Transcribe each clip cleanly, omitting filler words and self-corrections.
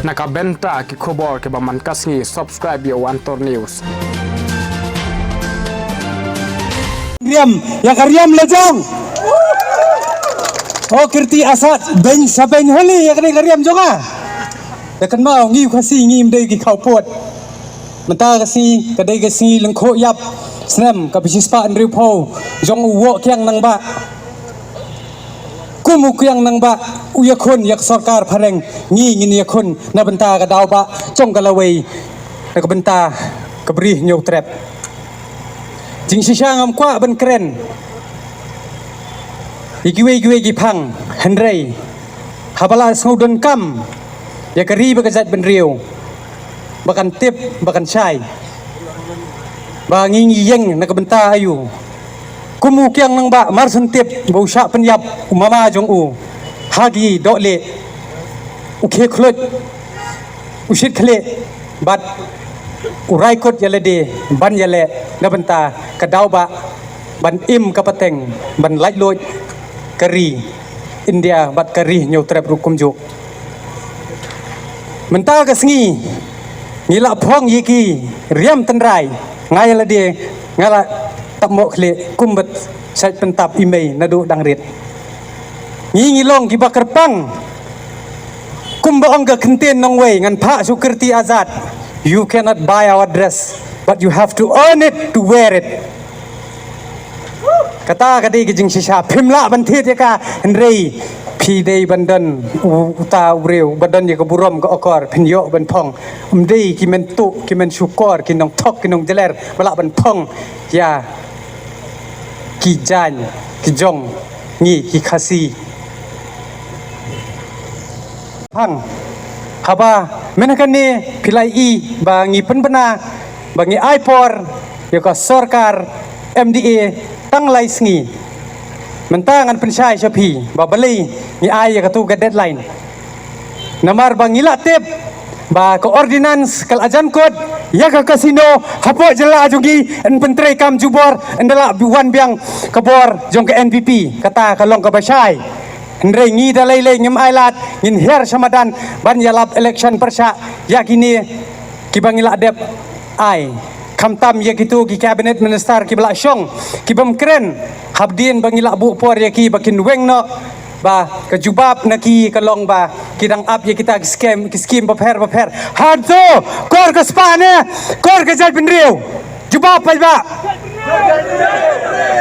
Nakabenta ki khobor ke baman kasngi subscribe yo Antor News. Riam, ya kariam lejong. Oh kirti asat ben saben holi ya kariam jonga. Ya kan mau ngiu kasi ngim dei ki khau pot. Menta kasi kadai kasi lengkho yap snam ka bisnis pa andriu pho jong uwo kyang nang ba. Kumu kyang nang ba uya khon yak sarkar phareng ngi ngin ya khon na benta ka daw ba jong kalawei na ka benta ka bri nyau trap. Jing sisa ngam kwa ban keren igiwe gi phang henrei habala saudon kam ya kari bagajat ben riu bakan tip bakan chai ba ngi yeng na kabenta ayu kumu kyang nang ba mar sun tip bau sha penyap umama jong u hagi dole ukhe khlut ushit khle bat urai kot yalede ban yale na benta kadau ba ban im kapateng ban laj loj kari India bat kari nyau trap rukum juk menta ka sngi ngila phong yiki riam tenrai ngai la de ngala takmo khle kumbat sai pentap imei nadu dangrit ngi long ki bakar pang kumba ongga kenten nong wei ngan pha sukerti azad. You cannot buy our dress, but you have to earn it to wear it. Kata kadai ke jing sisa pimla bantit ya ka henrei pi dei bandan uta ureu badan ya keburom ke okor penyo ban pong umdei ki mentu ki men syukor ki nong tok ki nong jeler balak ban pong ya ki jan ki jong ngi ki khasi pang haba menakan ni pilai i bangi penbena bangi aipor yaka sarkar MDA tang lai sngi mentangan pensai shapi babali ni ai yaka tu deadline namar bangi latip ba ko ordinance kal ajan kod yaka kasino hapo jela jungi en pentre kam jubor endala biwan biang kabor jong ke NPP kata kalong ka basai Henry ngi dalai le ngem ailat ngin her samadan ban yalap election persya yakini kibangila adep ai kamtam yakitu ki cabinet minister ki bla syong ki bam keren habdin bangila bu por yaki bakin weng no ba kejubab naki kalong ba kidang up ya kita skim baper hanto kor ke spane kor ke jal penriu jubab pa ba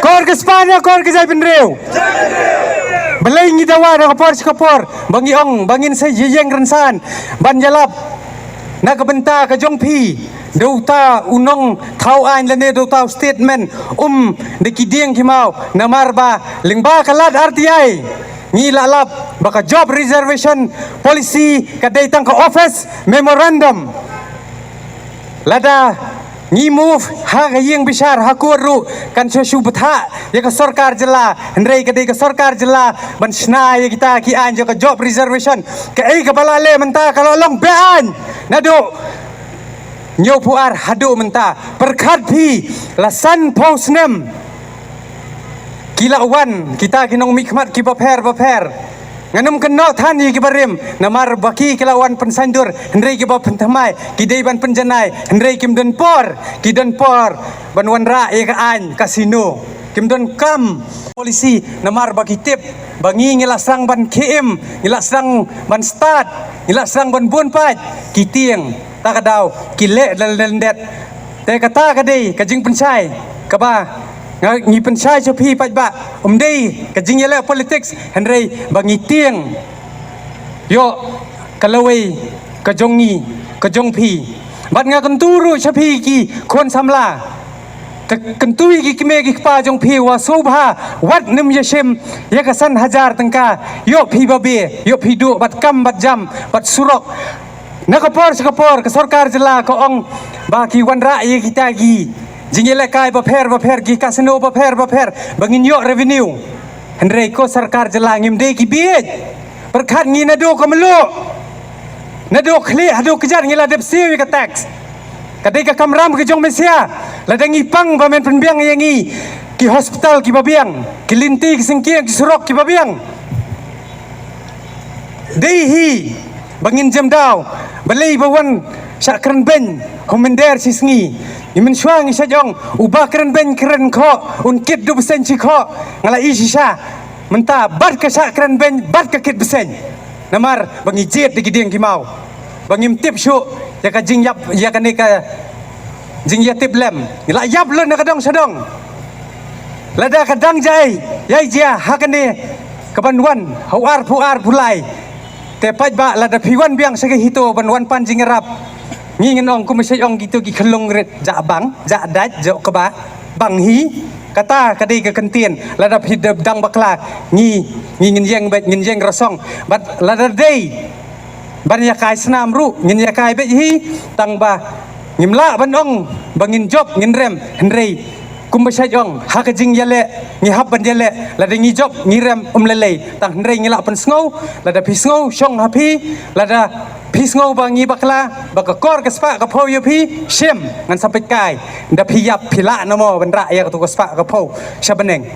kor ke spane kor ke jal penriu Belai ngi dawa na kapor bangi ong bangin sa yeng rensan ban jalap na kabenta ka jong pi douta unong thau ain lane douta statement de kideng kimau namarba lingba kalat RTI ngi lalap baka job reservation policy kadai tang ka office memorandum lada ngi move ha yeng bisar hakuru kan shu betha ya ka sarkar jela hendrei kadai ka sarkar jela ban sna ya kita ki an ka job reservation ka ai ka balale menta kalau long bean nado nyo puar hadu menta perkhat phi lasan posnem kila wan kita kinong mikmat ki baper nganum keno than yi ki barim namar baki kelawan pensandur hendrei ki ba pentamai ki dei ban penjanai hendrei kim don por ki don por ban wan ra e ka an kasino kim don kam polisi namar baki tip bangi ngila sang ban KM ngila sang ban start ngila sang ban bun pat ki tieng takadaw ki le lendet te kata kadai kajing pensai ka ba ngi pensai chopi pat ba umdei kajing yele politics henrei bangi tieng yo kalawei kajongi kajongpi bat nga kenturu chopi ki kon samla kentui ki kime ki pa jongpi wa sobha wat nim yashem yakasan hajar tengka yo pi babe yo pi du bat kam bat jam bat surok nakapor ke sarkar jela ko ong ba ki wan ra ye kita gi jingile kai baper ki kasino baper bangin yo revenue henrei ko sarkar jela ngimde ki biet perkhat ngi nado ko melu nado khli hado kejar ngila dep siwi ka tax kadai ka kamram ke jong mesia ladangi pang bamen penbiang yangi ki hospital ki babiang ki linti ki singkiang ki surok ki babiang dei hi bangin jam daw balay bawan sa keren ben homender sisngi imen syang isa jong ubah keren ben keren ko unkit 2% ci ko ngala isisa menta bat ka sa keren ben bat ka kit besen namar bangi jet di gideng kimau bangim tip syu ya ka jing yap ya ka ne ka jing ya tip lem ngala yap lo na kadong sadong lada kadang jai yai dia hakane kabanwan hawar puar pulai te paj ba lada piwan biang sege hito banwan pan jingerap ngingen ong kumisay ong gitu gi khelong ret ja bang ja daj jo ka ba bang hi kata kadai ke kentien lada hidab dang bakla ngingen yeng bet ngin yeng rasong bat lada dei ban ya kai snam ru ngin ya kai bet hi tang ba ngimla ban ong bangin job ngin rem henrei kumbasay ong hakajing yale ngi hab ban yale lada ngi job ngi rem lelei tang henrei ngila pan sngo lada pi sngo shong hapi lada pis ngau bangi bakla baka kor kaspa ka pho yu pi shem ngan sampai kai da pi yap pila namo ban ra ya ka tu kaspa ka pho shabaneng